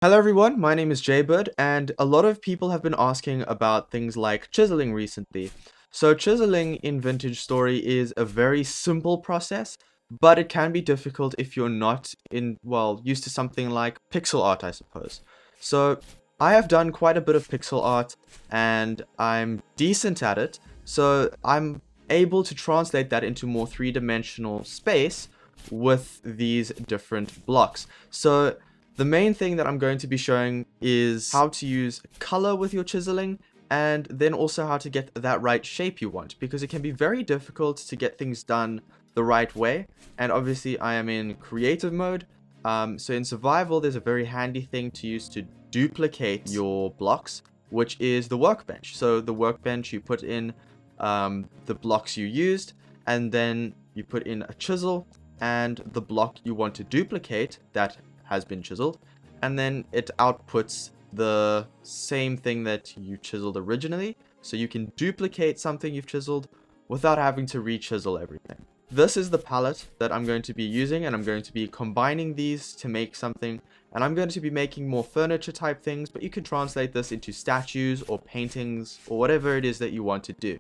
Hello everyone, my name is Jaybyrde, and a lot of people have been asking about things like chiseling recently. So chiseling in Vintage Story is a very simple process, but it can be difficult if you're not used to something like pixel art, I suppose. So I have done quite a bit of pixel art, and I'm decent at it, so I'm able to translate that into more three-dimensional space with these different blocks. So the main thing that I'm going to be showing is how to use color with your chiseling, and then also how to get that right shape you want, because it can be very difficult to get things done the right way. And obviously I am in creative mode, so in survival there's a very handy thing to use to duplicate your blocks, which is the workbench. So the workbench, you put in the blocks you used, and then you put in a chisel and the block you want to duplicate that has been chiseled, and then it outputs the same thing that you chiseled originally, so you can duplicate something you've chiseled without having to re-chisel everything. This is the palette that I'm going to be using, and I'm going to be combining these to make something, and I'm going to be making more furniture type things, but you can translate this into statues or paintings or whatever it is that you want to do.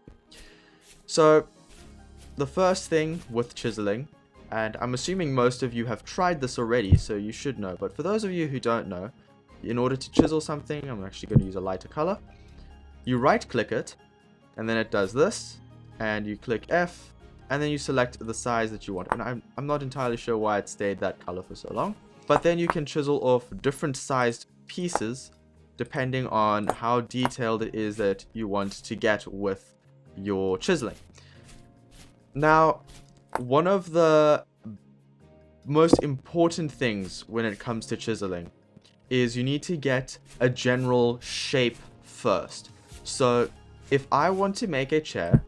So the first thing with chiseling, and I'm assuming most of you have tried this already, so you should know. But for those of you who don't know, in order to chisel something, I'm actually going to use a lighter color. You right click it, and then it does this, and you click F, and then you select the size that you want. And I'm not entirely sure why it stayed that color for so long. But then you can chisel off different sized pieces, depending on how detailed it is that you want to get with your chiseling. Now, one of the most important things when it comes to chiseling is you need to get a general shape first. So if I want to make a chair,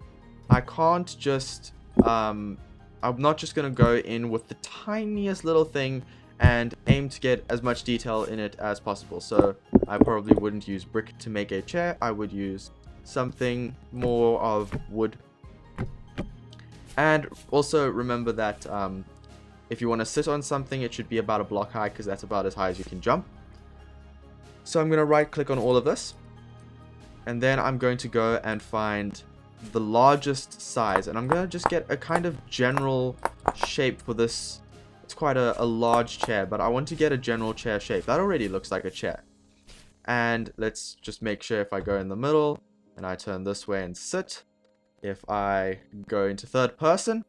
I can't just I'm not just gonna go in with the tiniest little thing and aim to get as much detail in it as possible. So I probably wouldn't use brick to make a chair. I would use something more of wood. And also remember that if you want to sit on something, it should be about a block high, because that's about as high as you can jump. So I'm going to right click on all of this, and then I'm going to go and find the largest size, and I'm going to just get a kind of general shape for this. It's quite a large chair, but I want to get a general chair shape. That already looks like a chair. And let's just make sure if I go in the middle and I turn this way and sit, if I go into third person,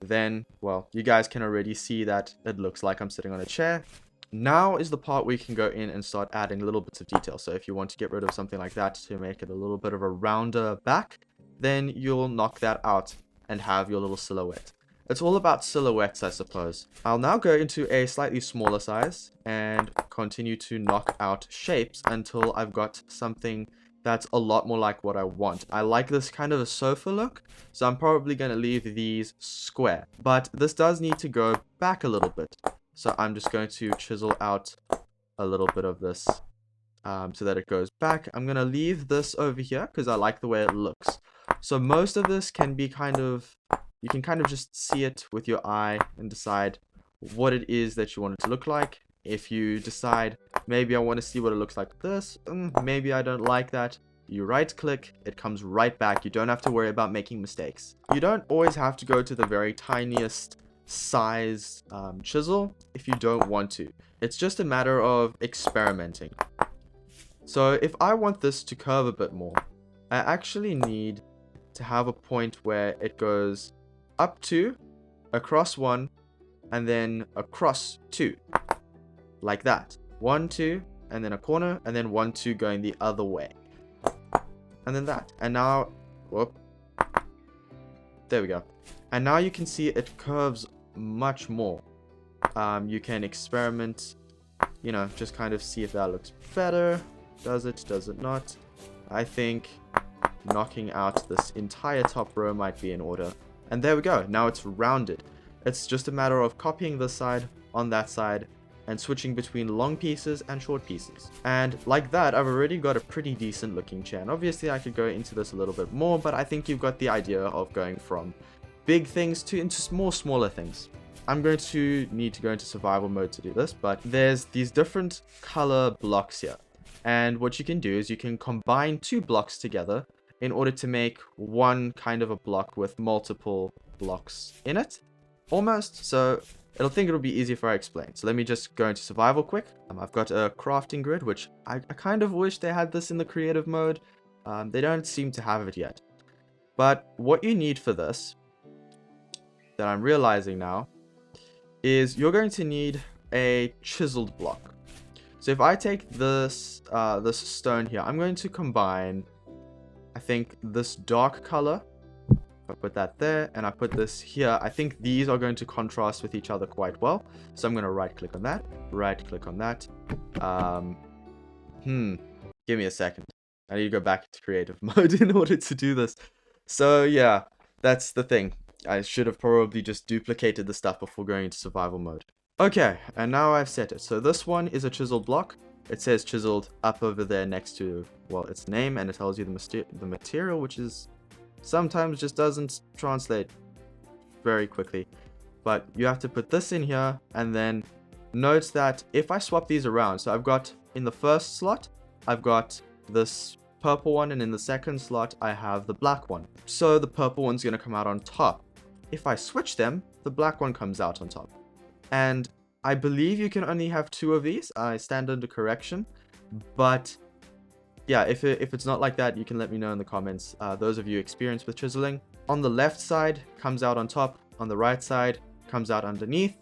then, well, you guys can already see that it looks like I'm sitting on a chair. Now is the part where you can go in and start adding little bits of detail. So if you want to get rid of something like that to make it a little bit of a rounder back, then you'll knock that out and have your little silhouette. It's all about silhouettes, I suppose. I'll now go into a slightly smaller size and continue to knock out shapes until I've got something that's a lot more like what I want. I like this kind of a sofa look, so I'm probably going to leave these square. But this does need to go back a little bit. So I'm just going to chisel out a little bit of this so that it goes back. I'm going to leave this over here because I like the way it looks. So most of this can be you can kind of just see it with your eye and decide what it is that you want it to look like. If you decide, maybe I want to see what it looks like this, maybe I don't like that, you right click, it comes right back. You don't have to worry about making mistakes. You don't always have to go to the very tiniest size chisel if you don't want to. It's just a matter of experimenting. So if I want this to curve a bit more, I actually need to have a point where it goes up 2, across 1, and then across 2. Like that. 1, 2, and then a corner, and then 1, 2 going the other way. And then that. And now, whoop. There we go. And now you can see it curves much more. You can experiment, just kind of see if that looks better. Does it not? I think knocking out this entire top row might be in order. And there we go. Now it's rounded. It's just a matter of copying this side on that side and switching between long pieces and short pieces. And like that, I've already got a pretty decent looking chair. And obviously I could go into this a little bit more, but I think you've got the idea of going from big things into more smaller things. I'm going to need to go into survival mode to do this, but there's these different color blocks here. And what you can do is you can combine 2 blocks together in order to make one kind of a block with multiple blocks in it, almost. So it'll be easier if I explain. So let me just go into survival quick. I've got a crafting grid, which I kind of wish they had this in the creative mode. They don't seem to have it yet. But what you need for this, that I'm realizing now, is you're going to need a chiseled block. So if I take this this stone here, I'm going to combine, I think, this dark color. I put that there, and I put this here. I think these are going to contrast with each other quite well. So I'm going to right-click on that, right-click on that. Give me a second. I need to go back to creative mode in order to do this. So yeah, that's the thing. I should have probably just duplicated the stuff before going into survival mode. Okay, and now I've set it. So this one is a chiseled block. It says chiseled up over there next to, well, its name, and it tells you the material, which is sometimes just doesn't translate very quickly. But you have to put this in here, and then note that if I swap these around, so I've got in the first slot, I've got this purple one, and in the second slot, I have the black one. So the purple one's going to come out on top. If I switch them, the black one comes out on top. And I believe you can only have 2 of these. I stand under correction. But yeah, if it's not like that, you can let me know in the comments. Those of you experienced with chiseling. On the left side, comes out on top. On the right side, comes out underneath.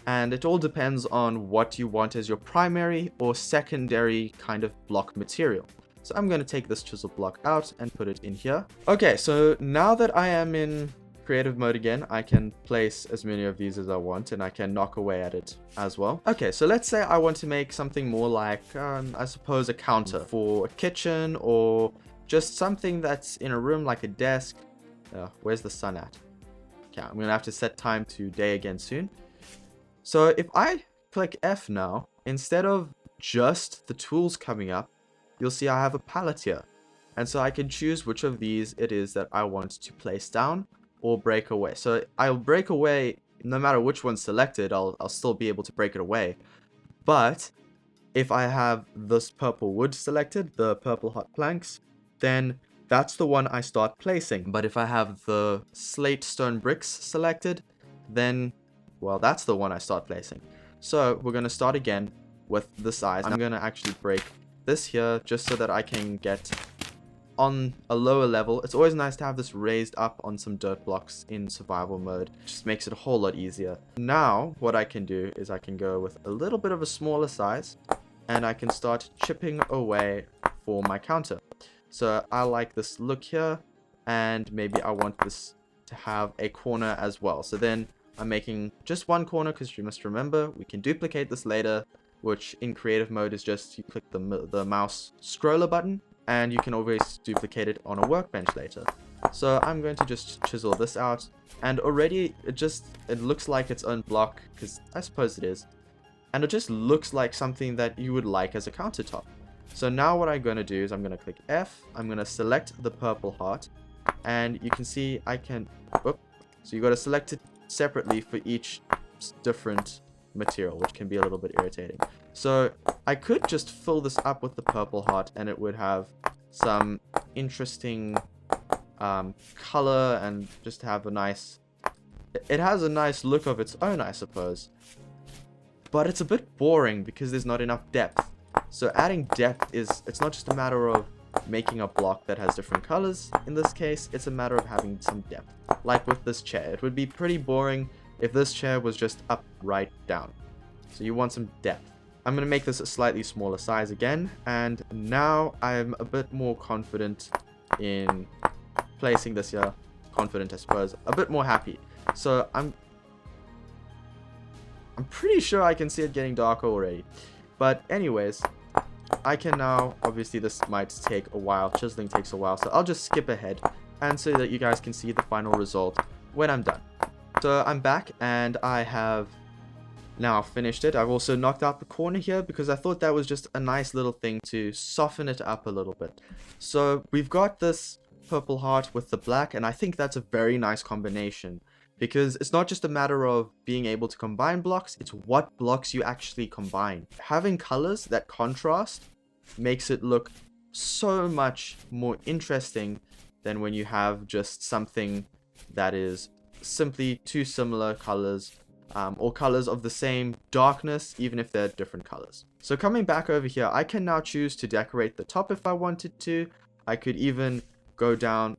And it all depends on what you want as your primary or secondary kind of block material. So I'm going to take this chisel block out and put it in here. Okay, so now that I am in creative mode again, I can place as many of these as I want, and I can knock away at it as well. Okay, so let's say I want to make something more like, I suppose, a counter for a kitchen, or just something that's in a room like a desk. Where's the sun at? Okay, I'm gonna have to set time to day again soon. So if I click F now, instead of just the tools coming up, you'll see I have a palette here. And so I can choose which of these it is that I want to place down or break away. So I'll break away no matter which one's selected. I'll still be able to break it away. But if I have this purple wood selected, the purple hot planks, then that's the one I start placing. But if I have the slate stone bricks selected, then, well, that's the one I start placing. So we're going to start again with the size. I'm going to actually break this here just so that I can get on a lower level. It's always nice to have this raised up on some dirt blocks in survival mode. It just makes it a whole lot easier. Now what I can do is I can go with a little bit of a smaller size, and I can start chipping away for my counter. So I like this look here, and maybe I want this to have a corner as well. So then I'm making just one corner, because you must remember we can duplicate this later, which in creative mode is just you click the mouse scroller button, and you can always duplicate it on a workbench later. So I'm going to just chisel this out, and already it looks like its own block, because I suppose it is, and it just looks like something that you would like as a countertop. So now what I'm going to do is I'm going to click F, I'm going to select the purple heart, and you can see I can, so you got to select it separately for each different material, which can be a little bit irritating. So I could just fill this up with the purple heart, and it would have some interesting color, and just have a nice, it has a nice look of its own, I suppose. But it's a bit boring because there's not enough depth. So adding depth it's not just a matter of making a block that has different colors. In this case, it's a matter of having some depth. Like with this chair, it would be pretty boring if this chair was just up, right, down. So you want some depth. I'm going to make this a slightly smaller size again, and now I'm a bit more confident in placing this here. Confident, I suppose. A bit more happy. So I'm pretty sure I can see it getting darker already. But anyways, I can now, obviously this might take a while, chiseling takes a while, so I'll just skip ahead, and so that you guys can see the final result when I'm done. So I'm back, and I have now finished it. I've also knocked out the corner here because I thought that was just a nice little thing to soften it up a little bit. So we've got this purple heart with the black, and I think that's a very nice combination. because it's not just a matter of being able to combine blocks, it's what blocks you actually combine. Having colors that contrast makes it look so much more interesting than when you have just something that is simply two similar colors, or colors of the same darkness, even if they're different colors. So coming back over here, I can now choose to decorate the top if I wanted to. I could even go down.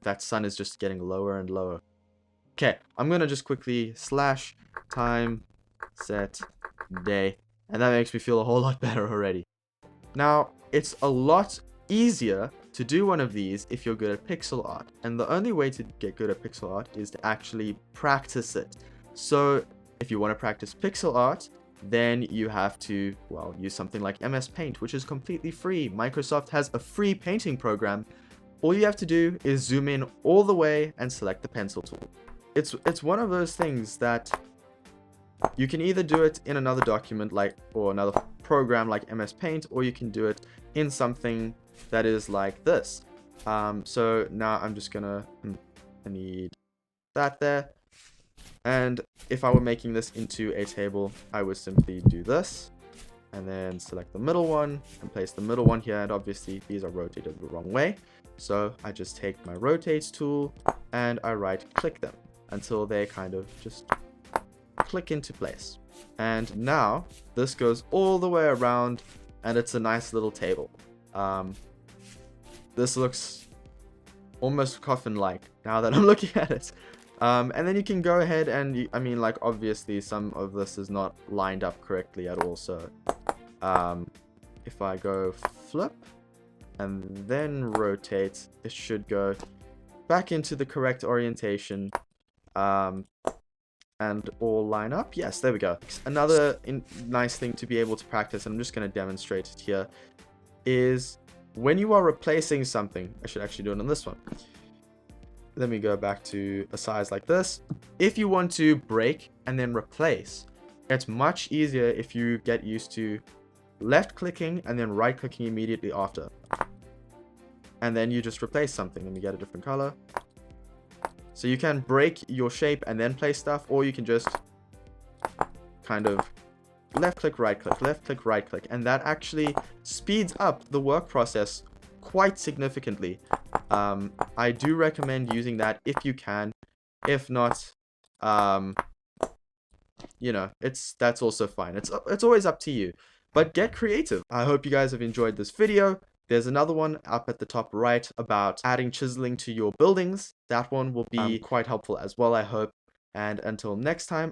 That sun is just getting lower and lower. Okay, I'm gonna just quickly slash time set day, and that makes me feel a whole lot better already. Now, it's a lot easier to do one of these if you're good at pixel art, and the only way to get good at pixel art is to actually practice it. So if you want to practice pixel art, then you have to, well, use something like MS Paint, which is completely free. Microsoft has a free painting program. All you have to do is zoom in all the way and select the pencil tool. It's one of those things that you can either do it in another document or another program like MS Paint, or you can do it in something that is like this. So now I'm just gonna, I need that there. And if I were making this into a table, I would simply do this and then select the middle one and place the middle one here. And obviously these are rotated the wrong way. So I just take my rotate tool and I right click them until they kind of just click into place. And now this goes all the way around and it's a nice little table. This looks almost coffin-like now that I'm looking at it. And then you can go ahead and, I mean, like, obviously some of this is not lined up correctly at all. So if I go flip and then rotate, it should go back into the correct orientation and all line up. Yes, there we go. Another nice thing to be able to practice, and I'm just going to demonstrate it here, is when you are replacing something. I should actually do it on this one. Let me go back to a size like this. If you want to break and then replace, it's much easier if you get used to left clicking and then right clicking immediately after. And then you just replace something. Let me get a different color. So you can break your shape and then place stuff, or you can just kind of left click, right click, left click, right click. And that actually speeds up the work process quite significantly. I do recommend using that if you can. If not, you know, that's also fine. It's always up to you, but get creative. I hope you guys have enjoyed this video. There's another one up at the top right about adding chiseling to your buildings. That one will be quite helpful as well, I hope. And until next time,